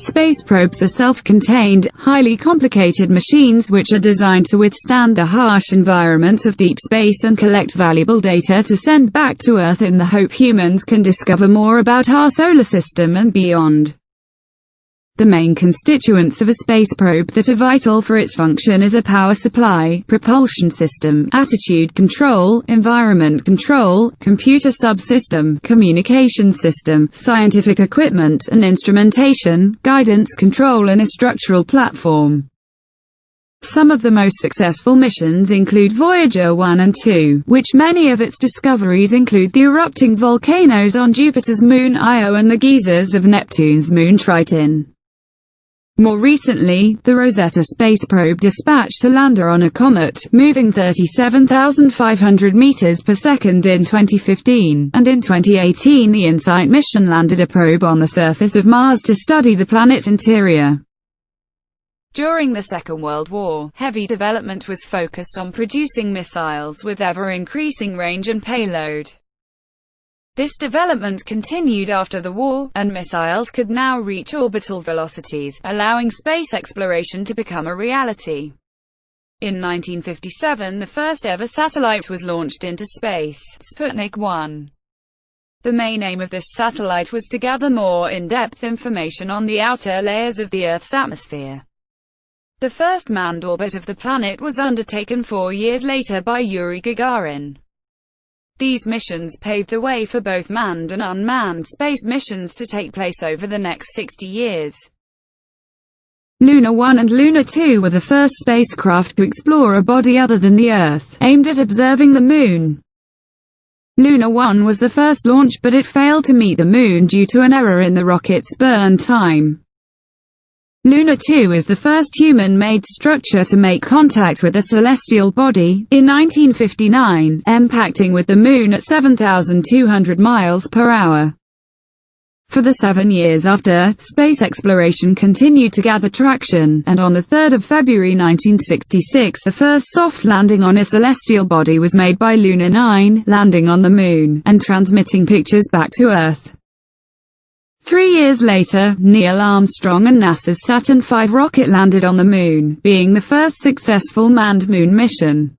Space probes are self-contained, highly complicated machines which are designed to withstand the harsh environments of deep space and collect valuable data to send back to Earth in the hope humans can discover more about our solar system and beyond. The main constituents of a space probe that are vital for its function is a power supply, propulsion system, attitude control, environment control, computer subsystem, communication system, scientific equipment and instrumentation, guidance control and a structural platform. Some of the most successful missions include Voyager 1 and 2, which many of its discoveries include the erupting volcanoes on Jupiter's moon Io and the geysers of Neptune's moon Triton. More recently, the Rosetta space probe dispatched a lander on a comet, moving 37,500 meters per second in 2015, and in 2018 the InSight mission landed a probe on the surface of Mars to study the planet's interior. During the Second World War, heavy development was focused on producing missiles with ever-increasing range and payload. This development continued after the war, and missiles could now reach orbital velocities, allowing space exploration to become a reality. In 1957 the first ever satellite was launched into space, Sputnik 1. The main aim of this satellite was to gather more in-depth information on the outer layers of the Earth's atmosphere. The first manned orbit of the planet was undertaken 4 years later by Yuri Gagarin. These missions paved the way for both manned and unmanned space missions to take place over the next 60 years. Luna 1 and Luna 2 were the first spacecraft to explore a body other than the Earth, aimed at observing the Moon. Luna 1 was the first launch, but it failed to meet the Moon due to an error in the rocket's burn time. Luna 2 is the first human-made structure to make contact with a celestial body, in 1959, impacting with the Moon at 7,200 miles per hour. For the 7 years after, space exploration continued to gather traction, and on 3 February 1966 the first soft landing on a celestial body was made by Luna 9, landing on the Moon, and transmitting pictures back to Earth. 3 years later, Neil Armstrong and NASA's Saturn V rocket landed on the Moon, being the first successful manned Moon mission.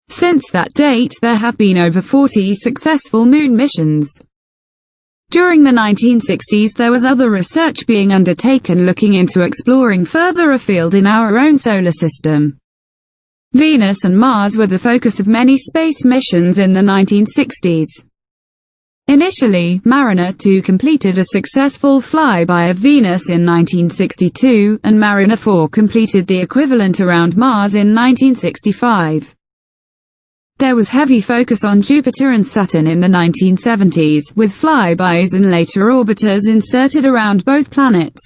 Since that date, there have been over 40 successful Moon missions. During the 1960s there was other research being undertaken looking into exploring further afield in our own solar system. Venus and Mars were the focus of many space missions in the 1960s. Initially, Mariner 2 completed a successful flyby of Venus in 1962, and Mariner 4 completed the equivalent around Mars in 1965. There was heavy focus on Jupiter and Saturn in the 1970s, with flybys and later orbiters inserted around both planets.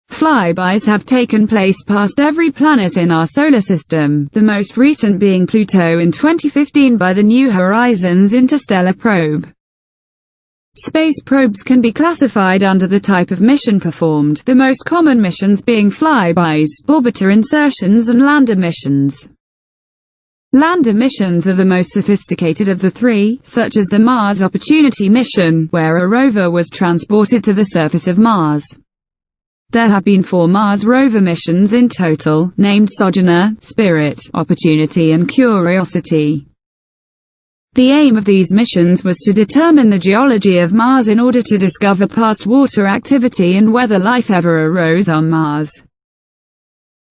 Flybys have taken place past every planet in our solar system, the most recent being Pluto in 2015 by the New Horizons interstellar probe. Space probes can be classified under the type of mission performed, the most common missions being flybys, orbiter insertions and lander missions. Lander missions are the most sophisticated of the three, such as the Mars Opportunity mission, where a rover was transported to the surface of Mars. There have been 4 Mars rover missions in total, named Sojourner, Spirit, Opportunity and Curiosity. The aim of these missions was to determine the geology of Mars in order to discover past water activity and whether life ever arose on Mars.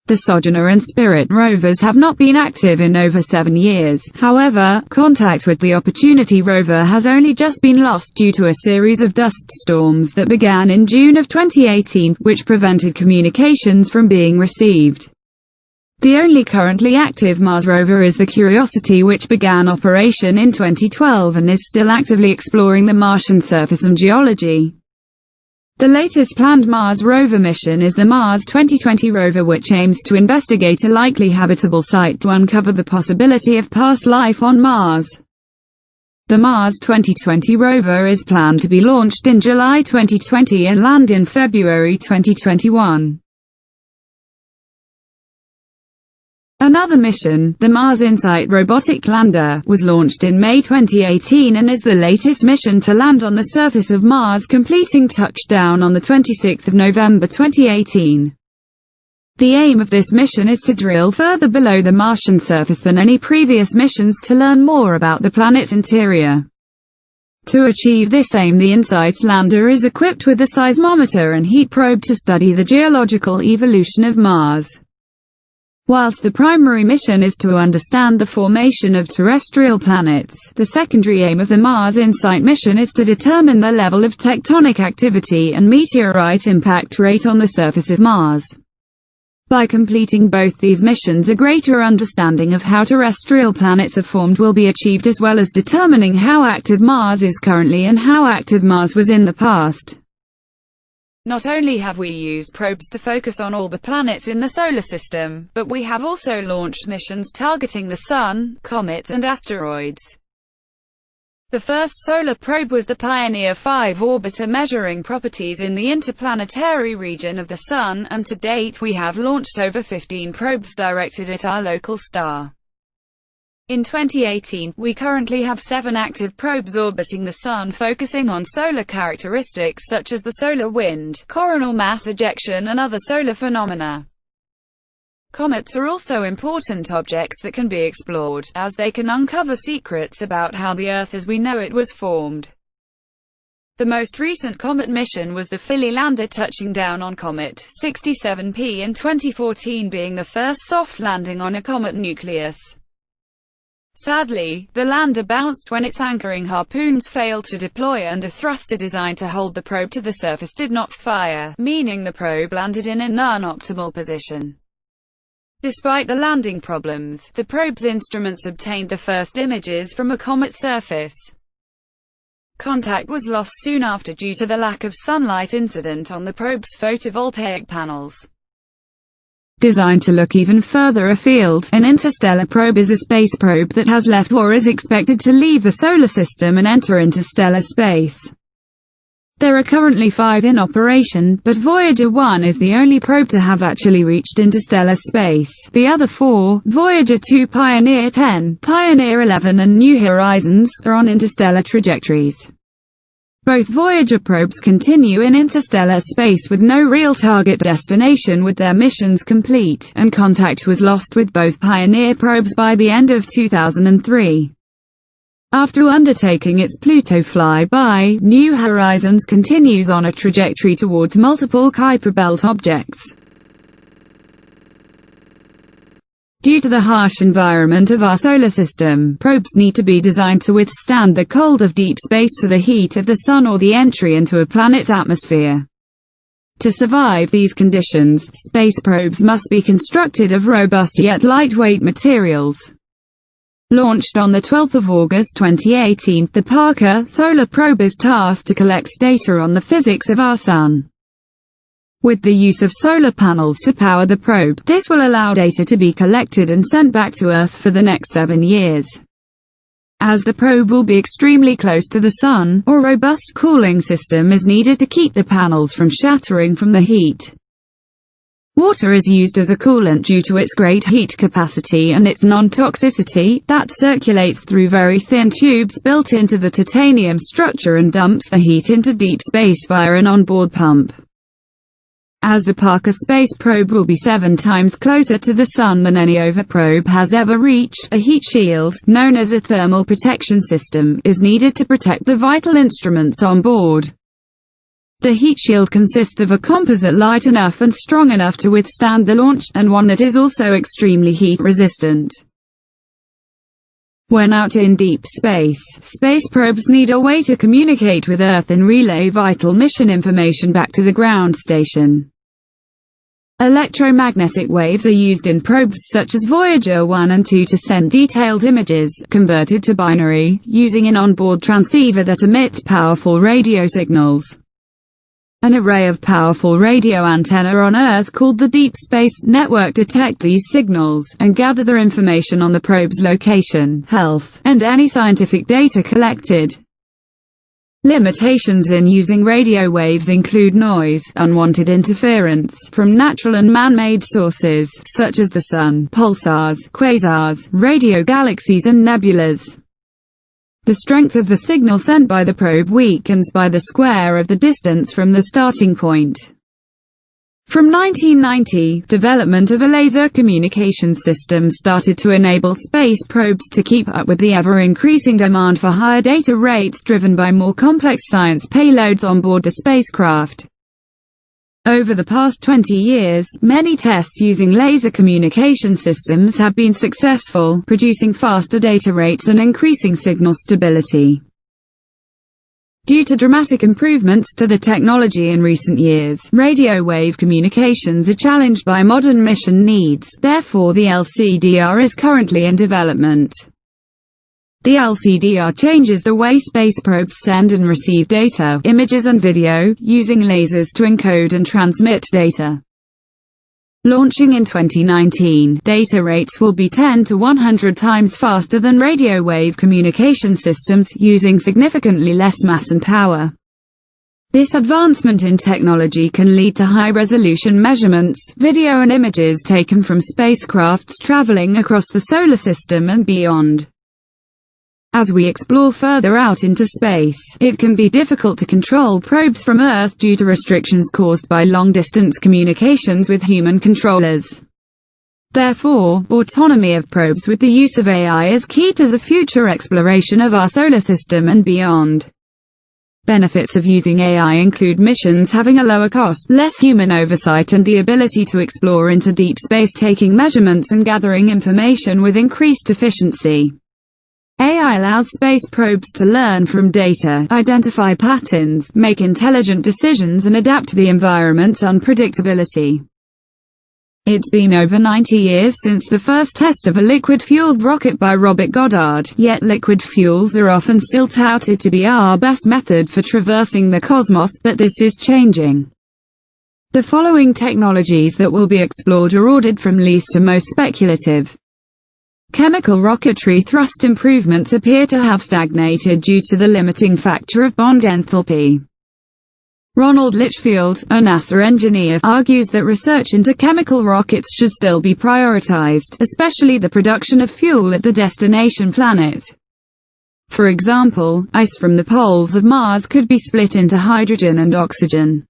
The Sojourner and Spirit rovers have not been active in over 7 years, however, contact with the Opportunity rover has only just been lost due to a series of dust storms that began in June of 2018, which prevented communications from being received. The only currently active Mars rover is the Curiosity, which began operation in 2012 and is still actively exploring the Martian surface and geology. The latest planned Mars rover mission is the Mars 2020 rover, which aims to investigate a likely habitable site to uncover the possibility of past life on Mars. The Mars 2020 rover is planned to be launched in July 2020 and land in February 2021. Another mission, the Mars InSight robotic lander, was launched in May 2018 and is the latest mission to land on the surface of Mars, completing touchdown on the 26th of November 2018. The aim of this mission is to drill further below the Martian surface than any previous missions to learn more about the planet's interior. To achieve this aim, the InSight lander is equipped with a seismometer and heat probe to study the geological evolution of Mars. Whilst the primary mission is to understand the formation of terrestrial planets, the secondary aim of the Mars InSight mission is to determine the level of tectonic activity and meteorite impact rate on the surface of Mars. By completing both these missions, a greater understanding of how terrestrial planets are formed will be achieved, as well as determining how active Mars is currently and how active Mars was in the past. Not only have we used probes to focus on all the planets in the solar system, but we have also launched missions targeting the Sun, comets and asteroids. The first solar probe was the Pioneer 5 orbiter, measuring properties in the interplanetary region of the Sun, and to date we have launched over 15 probes directed at our local star. In 2018, we currently have 7 active probes orbiting the Sun, focusing on solar characteristics such as the solar wind, coronal mass ejection and other solar phenomena. Comets are also important objects that can be explored, as they can uncover secrets about how the Earth as we know it was formed. The most recent comet mission was the Philae lander, touching down on Comet 67P in 2014, being the first soft landing on a comet nucleus. Sadly, the lander bounced when its anchoring harpoons failed to deploy and a thruster designed to hold the probe to the surface did not fire, meaning the probe landed in a non-optimal position. Despite the landing problems, the probe's instruments obtained the first images from a comet's surface. Contact was lost soon after due to the lack of sunlight incident on the probe's photovoltaic panels. Designed to look even further afield, an interstellar probe is a space probe that has left or is expected to leave the solar system and enter interstellar space. There are currently 5 in operation, but Voyager 1 is the only probe to have actually reached interstellar space. The other 4, Voyager 2, Pioneer 10, Pioneer 11 and New Horizons, are on interstellar trajectories. Both Voyager probes continue in interstellar space with no real target destination with their missions complete, and contact was lost with both Pioneer probes by the end of 2003. After undertaking its Pluto flyby, New Horizons continues on a trajectory towards multiple Kuiper belt objects. Due to the harsh environment of our solar system, probes need to be designed to withstand the cold of deep space to the heat of the Sun or the entry into a planet's atmosphere. To survive these conditions, space probes must be constructed of robust yet lightweight materials. Launched on the 12th of August 2018, the Parker Solar Probe is tasked to collect data on the physics of our Sun. With the use of solar panels to power the probe, this will allow data to be collected and sent back to Earth for the next 7 years. As the probe will be extremely close to the Sun, a robust cooling system is needed to keep the panels from shattering from the heat. Water is used as a coolant due to its great heat capacity and its non-toxicity, that circulates through very thin tubes built into the titanium structure and dumps the heat into deep space via an onboard pump. As the Parker Space Probe will be 7 times closer to the Sun than any other probe has ever reached, a heat shield, known as a thermal protection system, is needed to protect the vital instruments on board. The heat shield consists of a composite light enough and strong enough to withstand the launch, and one that is also extremely heat resistant. When out in deep space, space probes need a way to communicate with Earth and relay vital mission information back to the ground station. Electromagnetic waves are used in probes such as Voyager 1 and 2 to send detailed images, converted to binary, using an onboard transceiver that emits powerful radio signals. An array of powerful radio antennae on Earth called the Deep Space Network detect these signals, and gather their information on the probe's location, health, and any scientific data collected. Limitations in using radio waves include noise, unwanted interference from natural and man-made sources, such as the sun, pulsars, quasars, radio galaxies and nebulas. The strength of the signal sent by the probe weakens by the square of the distance from the starting point. From 1990, development of a laser communications system started to enable space probes to keep up with the ever-increasing demand for higher data rates driven by more complex science payloads on board the spacecraft. Over the past 20 years, many tests using laser communication systems have been successful, producing faster data rates and increasing signal stability. Due to dramatic improvements to the technology in recent years, radio wave communications are challenged by modern mission needs, therefore the LCDR is currently in development. The LCDR changes the way space probes send and receive data, images and video, using lasers to encode and transmit data. Launching in 2019, data rates will be 10 to 100 times faster than radio wave communication systems, using significantly less mass and power. This advancement in technology can lead to high-resolution measurements, video and images taken from spacecrafts traveling across the solar system and beyond. As we explore further out into space, it can be difficult to control probes from Earth due to restrictions caused by long-distance communications with human controllers. Therefore, autonomy of probes with the use of AI is key to the future exploration of our solar system and beyond. Benefits of using AI include missions having a lower cost, less human oversight and the ability to explore into deep space, taking measurements and gathering information with increased efficiency. AI allows space probes to learn from data, identify patterns, make intelligent decisions and adapt to the environment's unpredictability. It's been over 90 years since the first test of a liquid-fueled rocket by Robert Goddard, yet liquid fuels are often still touted to be our best method for traversing the cosmos, but this is changing. The following technologies that will be explored are ordered from least to most speculative. Chemical rocketry thrust improvements appear to have stagnated due to the limiting factor of bond enthalpy. Ronald Litchfield, a NASA engineer, argues that research into chemical rockets should still be prioritized, especially the production of fuel at the destination planet. For example, ice from the poles of Mars could be split into hydrogen and oxygen.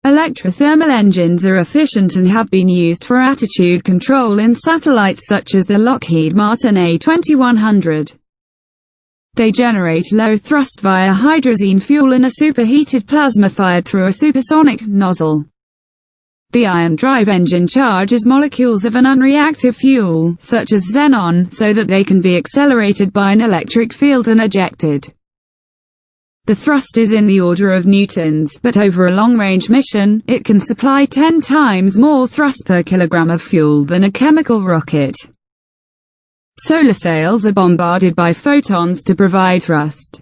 Electrothermal engines are efficient and have been used for attitude control in satellites such as the Lockheed Martin A2100. They generate low thrust via hydrazine fuel in a superheated plasma fired through a supersonic nozzle. The ion drive engine charges molecules of an unreactive fuel, such as xenon, so that they can be accelerated by an electric field and ejected. The thrust is in the order of newtons, but over a long-range mission, it can supply 10 times more thrust per kilogram of fuel than a chemical rocket. Solar sails are bombarded by photons to provide thrust.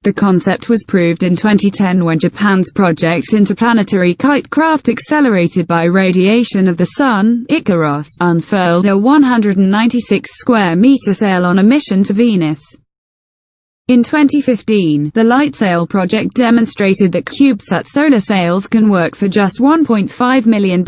The concept was proved in 2010 when Japan's Project Interplanetary Kite craft accelerated by radiation of the Sun, Icarus, unfurled a 196 square meter sail on a mission to Venus. In 2015, the LightSail project demonstrated that CubeSat solar sails can work for just $1.5 million.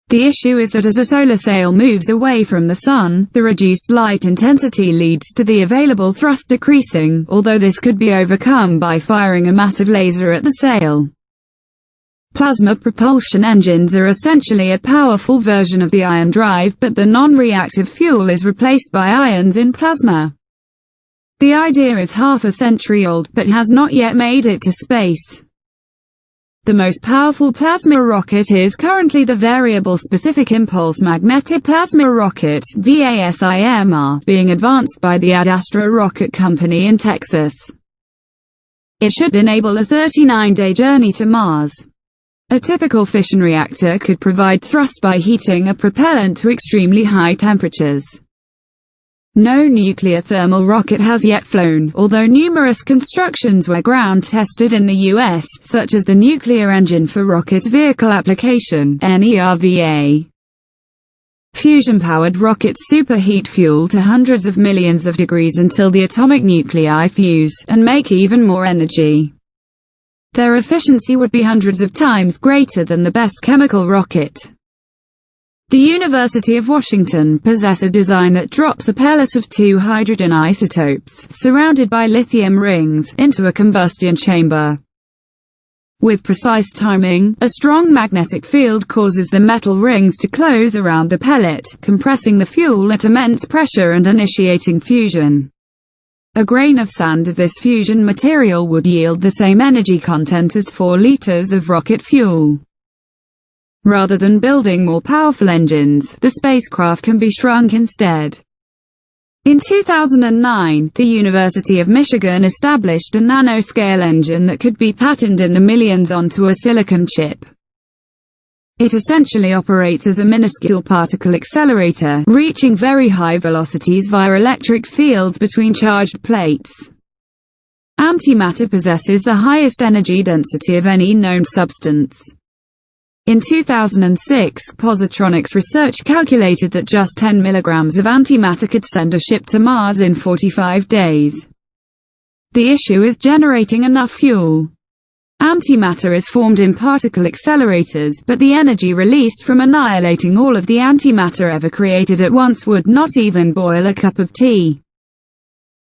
The issue is that as a solar sail moves away from the Sun, the reduced light intensity leads to the available thrust decreasing, although this could be overcome by firing a massive laser at the sail. Plasma propulsion engines are essentially a powerful version of the ion drive, but the non-reactive fuel is replaced by ions in plasma. The idea is half a century old, but has not yet made it to space. The most powerful plasma rocket is currently the Variable Specific Impulse Magnetic Plasma Rocket, VASIMR, being advanced by the Ad Astra Rocket Company in Texas. It should enable a 39-day journey to Mars. A typical fission reactor could provide thrust by heating a propellant to extremely high temperatures. No nuclear thermal rocket has yet flown, although numerous constructions were ground-tested in the U.S., such as the Nuclear Engine for Rocket Vehicle Application, NERVA. Fusion-powered rockets superheat fuel to hundreds of millions of degrees until the atomic nuclei fuse, and make even more energy. Their efficiency would be hundreds of times greater than the best chemical rocket. The University of Washington possesses a design that drops a pellet of 2 hydrogen isotopes, surrounded by lithium rings, into a combustion chamber. With precise timing, a strong magnetic field causes the metal rings to close around the pellet, compressing the fuel at immense pressure and initiating fusion. A grain of sand of this fusion material would yield the same energy content as 4 liters of rocket fuel. Rather than building more powerful engines, the spacecraft can be shrunk instead. In 2009, the University of Michigan established a nanoscale engine that could be patterned in the millions onto a silicon chip. It essentially operates as a minuscule particle accelerator, reaching very high velocities via electric fields between charged plates. Antimatter possesses the highest energy density of any known substance. In 2006, positronics research calculated that just 10 milligrams of antimatter could send a ship to Mars in 45 days. The issue is generating enough fuel. Antimatter is formed in particle accelerators, but the energy released from annihilating all of the antimatter ever created at once would not even boil a cup of tea.